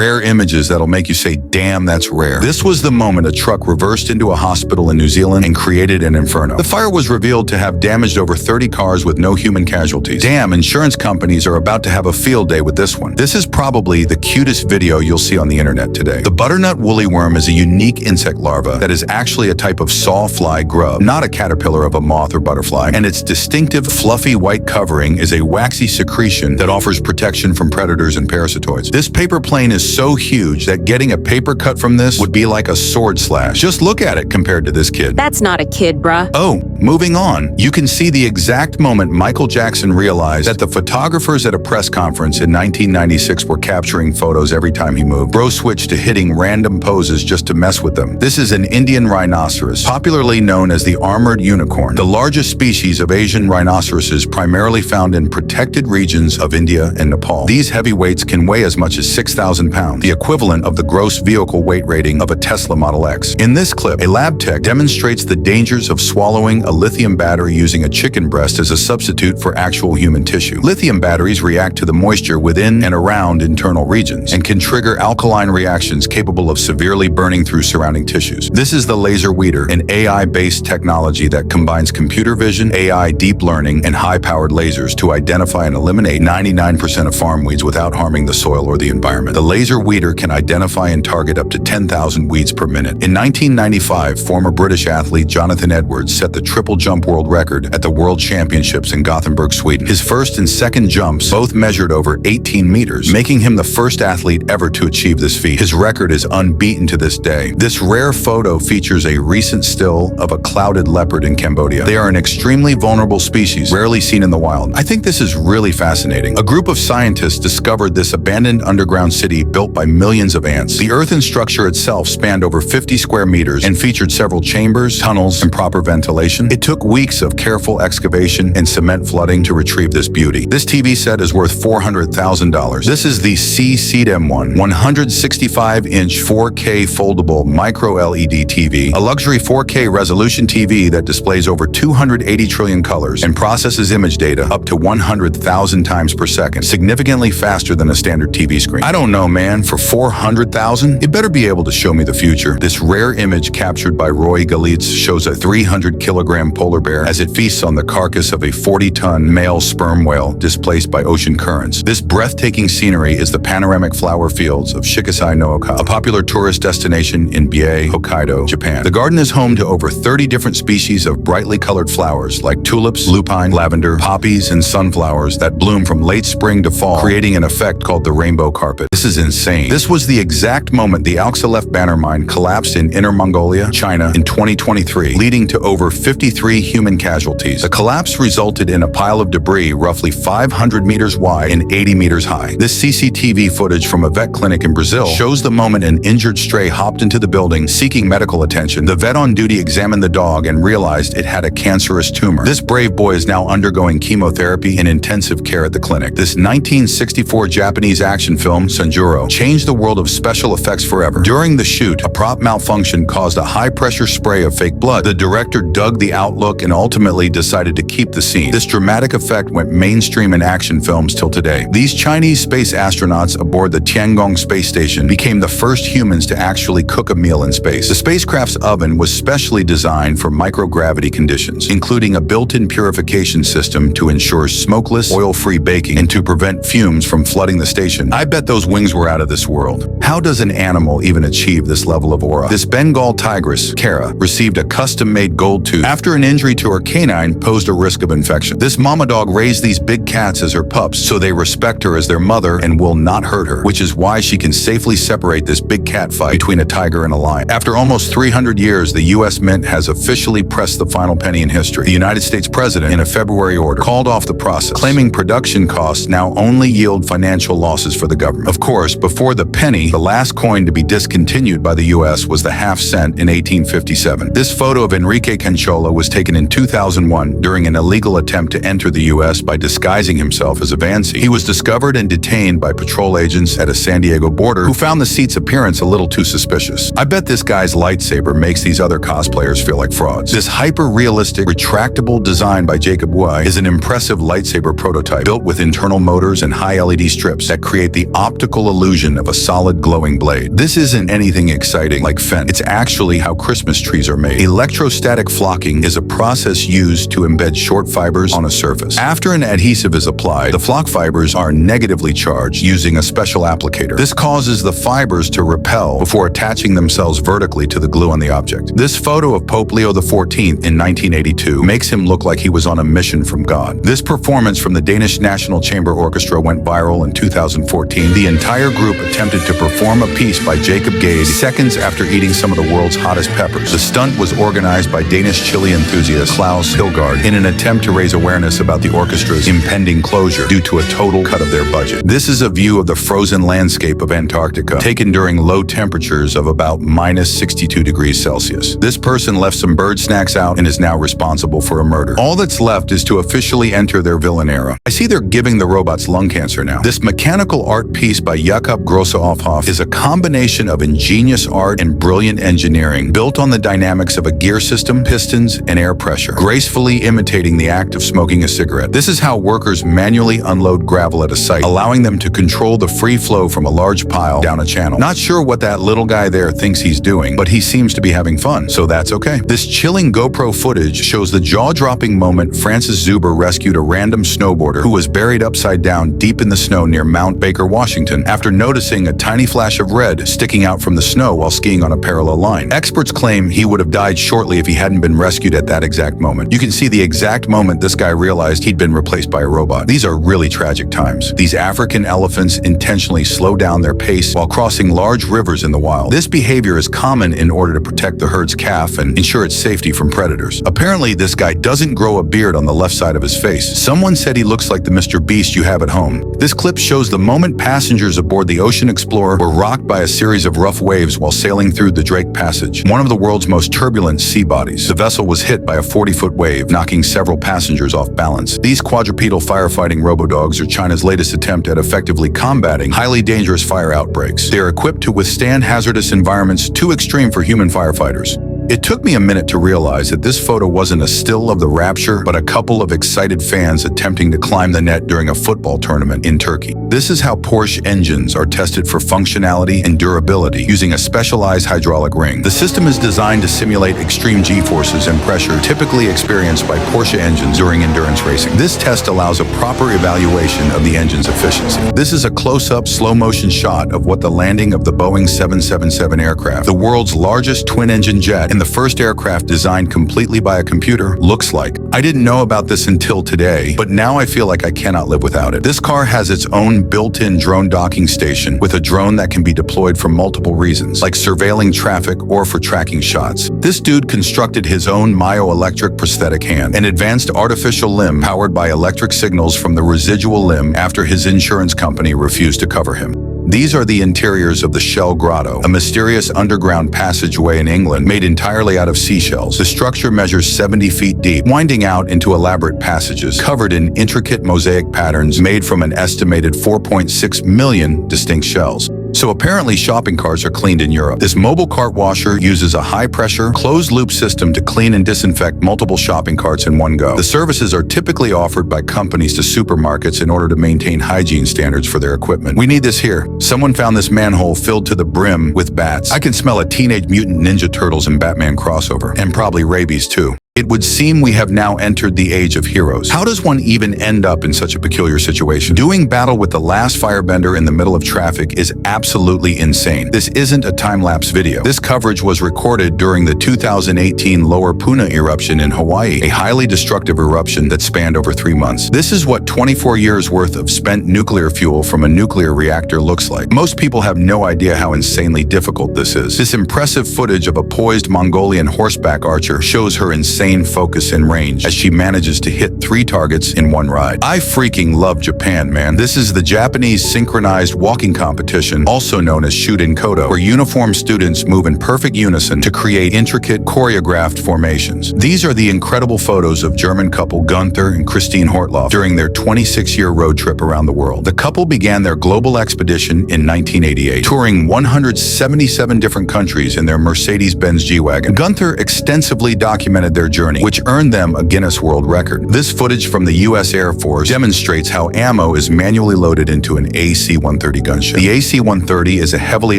Rare images that'll make you say, damn, that's rare. This was the moment a truck reversed into a hospital in New Zealand and created an inferno. The fire was revealed to have damaged over 30 cars with no human casualties. Damn, insurance companies are about to have a field day with this one. This is probably the cutest video you'll see on the internet today. The butternut woolly worm is a unique insect larva that is actually a type of sawfly grub, not a caterpillar of a moth or butterfly, and its distinctive fluffy white covering is a waxy secretion that offers protection from predators and parasitoids. This paper plane is so huge that getting a paper cut from this would be like a sword slash. Just look at it compared to this kid. That's not a kid, bruh. Oh, moving on. You can see the exact moment Michael Jackson realized that the photographers at a press conference in 1996 were capturing photos every time he moved. Bro switched to hitting random poses just to mess with them. This is an Indian rhinoceros, popularly known as the armored unicorn, the largest species of Asian rhinoceroses primarily found in protected regions of India and Nepal. These heavyweights can weigh as much as 6,000 pounds, the equivalent of the gross vehicle weight rating of a Tesla Model X. In this clip, a lab tech demonstrates the dangers of swallowing a lithium battery using a chicken breast as a substitute for actual human tissue. Lithium batteries react to the moisture within and around internal regions and can trigger alkaline reactions capable of severely burning through surrounding tissues. This is the laser weeder, an AI-based technology that combines computer vision, AI deep learning, and high-powered lasers to identify and eliminate 99% of farm weeds without harming the soil or the environment. The laser weeder can identify and target up to 10,000 weeds per minute. In 1995, former British athlete Jonathan Edwards set the triple jump world record at the World Championships in Gothenburg, Sweden. His first and second jumps both measured over 18 meters, making him the first athlete ever to achieve this feat. His record is unbeaten to this day. This rare photo features a recent still of a clouded leopard in Cambodia. They are an extremely vulnerable species, rarely seen in the wild. I think this is really fascinating. A group of scientists discovered this abandoned underground city built by millions of ants. The earthen structure itself spanned over 50 square meters and featured several chambers, tunnels, and proper ventilation. It took weeks of careful excavation and cement flooding to retrieve this beauty. This TV set is worth $400,000. This is the C-CDEM-1, 165-inch 4K foldable micro LED TV, a luxury 4K resolution TV that displays over 280 trillion colors and processes image data up to 100,000 times per second, significantly faster than a standard TV screen. I don't know, man, for $400,000? It better be able to show me the future. This rare image captured by Roy Galitz shows a 300-kilogram polar bear as it feasts on the carcass of a 40-ton male sperm whale displaced by ocean currents. This breathtaking scenery is the panoramic flower fields of Shikisai no Oka, a popular tourist destination in Biei, Hokkaido, Japan. The garden is home to over 30 different species of brightly colored flowers like tulips, lupine, lavender, poppies, and sunflowers that bloom from late spring to fall, creating an effect called the rainbow carpet. This is insane. This was the exact moment the Alxalef banner mine collapsed in Inner Mongolia, China in 2023, leading to over 53 human casualties. The collapse resulted in a pile of debris roughly 500 meters wide and 80 meters high. This CCTV footage from a vet clinic in Brazil shows the moment an injured stray hopped into the building seeking medical attention. The vet on duty examined the dog and realized it had a cancerous tumor. This brave boy is now undergoing chemotherapy and intensive care at the clinic. This 1964 Japanese action film, Sanjuro, changed the world of special effects forever. During the shoot, a prop malfunction caused a high-pressure spray of fake blood. The director dug the outlook and ultimately decided to keep the scene. This dramatic effect went mainstream in action films till today. These Chinese space astronauts aboard the Tiangong space station became the first humans to actually cook a meal in space. The spacecraft's oven was specially designed for microgravity conditions, including a built-in purification system to ensure smokeless, oil-free baking and to prevent fumes from flooding the station. I bet those wings were out of this world. How does an animal even achieve this level of aura? This Bengal tigress, Kara, received a custom-made gold tooth after an injury to her canine posed a risk of infection. This mama dog raised these big cats as her pups, so they respect her as their mother and will not hurt her, which is why she can safely separate this big cat fight between a tiger and a lion. After almost 300 years, the U.S. Mint has officially pressed the final penny in history. The United States President, in a February order, called off the process, claiming production costs now only yield financial losses for the government. Of course, before the penny, the last coin to be discontinued by the U.S. was the half cent in 1857. This photo of Enrique Canchola was taken in 2001 during an illegal attempt to enter the U.S. by disguising himself as a vancy. He was discovered and detained by patrol agents at a San Diego border who found the seat's appearance a little too suspicious. I bet this guy's lightsaber makes these other cosplayers feel like frauds. This hyper-realistic, retractable design by Jacob Wai is an impressive lightsaber prototype built with internal motors and high LED strips that create the optical illusion illusion of a solid glowing blade. This isn't anything exciting like Fent. It's actually how Christmas trees are made. Electrostatic flocking is a process used to embed short fibers on a surface. After an adhesive is applied, the flock fibers are negatively charged using a special applicator. This causes the fibers to repel before attaching themselves vertically to the glue on the object. This photo of Pope Leo XIV in 1982 makes him look like he was on a mission from God. This performance from the Danish National Chamber Orchestra went viral in 2014. The entire group attempted to perform a piece by Jacob Gaze seconds after eating some of the world's hottest peppers. The stunt was organized by Danish chili enthusiast Klaus Hilgard in an attempt to raise awareness about the orchestra's impending closure due to a total cut of their budget. This is a view of the frozen landscape of Antarctica, taken during low temperatures of about -62°C. This person left some bird snacks out and is now responsible for a murder. All that's left is to officially enter their villain era. I see they're giving the robots lung cancer now. This mechanical art piece by Jakob Grossehoff is a combination of ingenious art and brilliant engineering, built on the dynamics of a gear system, pistons, and air pressure, gracefully imitating the act of smoking a cigarette. This is how workers manually unload gravel at a site, allowing them to control the free flow from a large pile down a channel. Not sure what that little guy there thinks he's doing, but he seems to be having fun, so that's okay. This chilling GoPro footage shows the jaw-dropping moment Francis Zuber rescued a random snowboarder who was buried upside down deep in the snow near Mount Baker, Washington, after noticing a tiny flash of red sticking out from the snow while skiing on a parallel line. Experts claim he would have died shortly if he hadn't been rescued at that exact moment. You can see the exact moment this guy realized he'd been replaced by a robot. These are really tragic times. These African elephants intentionally slow down their pace while crossing large rivers in the wild. This behavior is common in order to protect the herd's calf and ensure its safety from predators. Apparently, this guy doesn't grow a beard on the left side of his face. Someone said he looks like the Mr. Beast you have at home. This clip shows the moment passengers aboard the Ocean Explorer were rocked by a series of rough waves while sailing through the Drake Passage, one of the world's most turbulent sea bodies. The vessel was hit by a 40-foot wave, knocking several passengers off balance. These quadrupedal firefighting robodogs are China's latest attempt at effectively combating highly dangerous fire outbreaks. They are equipped to withstand hazardous environments too extreme for human firefighters. It took me a minute to realize that this photo wasn't a still of the rapture, but a couple of excited fans attempting to climb the net during a football tournament in Turkey. This is how Porsche engines are tested for functionality and durability using a specialized hydraulic ring. The system is designed to simulate extreme G-forces and pressure typically experienced by Porsche engines during endurance racing. This test allows a proper evaluation of the engine's efficiency. This is a close-up, slow-motion shot of what the landing of the Boeing 777 aircraft, the world's largest twin-engine jet and the first aircraft designed completely by a computer, looks like. I didn't know about this until today, but now I feel like I cannot live without it. This car has its own built-in drone docking station with a drone that can be deployed for multiple reasons, like surveilling traffic or for tracking shots. This dude constructed his own myoelectric prosthetic hand, an advanced artificial limb powered by electric signals from the residual limb after his insurance company refused to cover him. These are the interiors of the Shell Grotto, a mysterious underground passageway in England made entirely out of seashells. The structure measures 70 feet deep, winding out into elaborate passages covered in intricate mosaic patterns made from an estimated 4.6 million distinct shells. So apparently shopping carts are cleaned in Europe. This mobile cart washer uses a high-pressure, closed-loop system to clean and disinfect multiple shopping carts in one go. The services are typically offered by companies to supermarkets in order to maintain hygiene standards for their equipment. We need this here. Someone found this manhole filled to the brim with bats. I can smell a Teenage Mutant Ninja Turtles and Batman crossover, and probably rabies too. It would seem we have now entered the age of heroes. How does one even end up in such a peculiar situation? Doing battle with the last firebender in the middle of traffic is absolutely insane. This isn't a time-lapse video. This coverage was recorded during the 2018 Lower Puna eruption in Hawaii, a highly destructive eruption that spanned over 3 months. This is what 24 years worth of spent nuclear fuel from a nuclear reactor looks like. Most people have no idea how insanely difficult this is. This impressive footage of a poised Mongolian horseback archer shows her insane focus and range as she manages to hit 3 targets in one ride. I freaking love Japan, man. This is the Japanese synchronized walking competition, also known as Shuden Kodo, where uniformed students move in perfect unison to create intricate choreographed formations. These are the incredible photos of German couple Gunther and Christine Hortloff during their 26-year road trip around the world. The couple began their global expedition in 1988, touring 177 different countries in their Mercedes-Benz G-Wagon. Gunther extensively documented their journey, which earned them a Guinness World Record. This footage from the U.S. Air Force demonstrates how ammo is manually loaded into an AC-130 gunship. The AC-130 is a heavily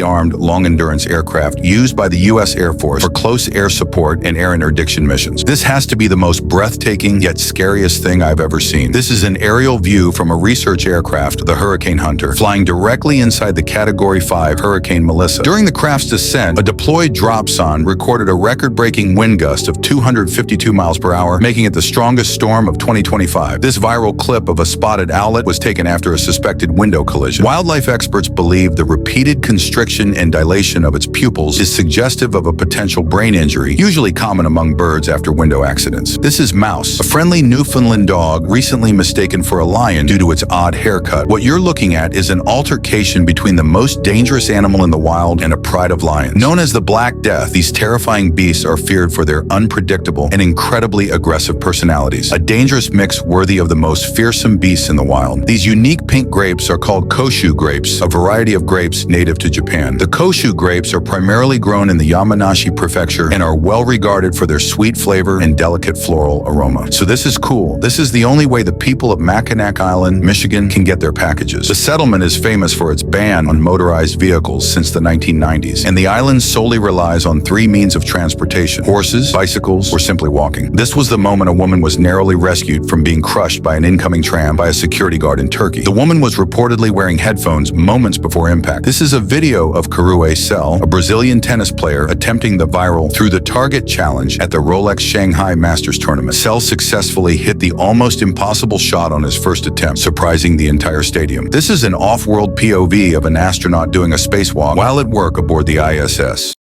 armed, long-endurance aircraft used by the U.S. Air Force for close air support and air interdiction missions. This has to be the most breathtaking yet scariest thing I've ever seen. This is an aerial view from a research aircraft, the Hurricane Hunter, flying directly inside the Category 5 Hurricane Melissa. During the craft's descent, a deployed drop zone recorded a record-breaking wind gust of 252 miles per hour, making it the strongest storm of 2025. This viral clip of a spotted owlet was taken after a suspected window collision. Wildlife experts believe the repeated constriction and dilation of its pupils is suggestive of a potential brain injury, usually common among birds after window accidents. This is Mouse, a friendly Newfoundland dog recently mistaken for a lion due to its odd haircut. What you're looking at is an altercation between the most dangerous animal in the wild and a pride of lions. Known as the Black Death, these terrifying beasts are feared for their unpredictable and incredibly aggressive personalities, a dangerous mix worthy of the most fearsome beasts in the wild. These unique pink grapes are called Koshu grapes, a variety of grapes native to Japan. The Koshu grapes are primarily grown in the Yamanashi prefecture and are well regarded for their sweet flavor and delicate floral aroma. So this is cool. This is the only way the people of Mackinac Island, Michigan can get their packages. The settlement is famous for its ban on motorized vehicles since the 1990s, and the island solely relies on three means of transportation: horses, bicycles, or simply walking. This was the moment a woman was narrowly rescued from being crushed by an incoming tram by a security guard in Turkey. The woman was reportedly wearing headphones moments before impact. This is a video of Karue Sell, a Brazilian tennis player, attempting the viral Through the Target challenge at the Rolex Shanghai Masters tournament. Sell successfully hit the almost impossible shot on his first attempt, surprising the entire stadium. This is an off-world POV of an astronaut doing a spacewalk while at work aboard the ISS.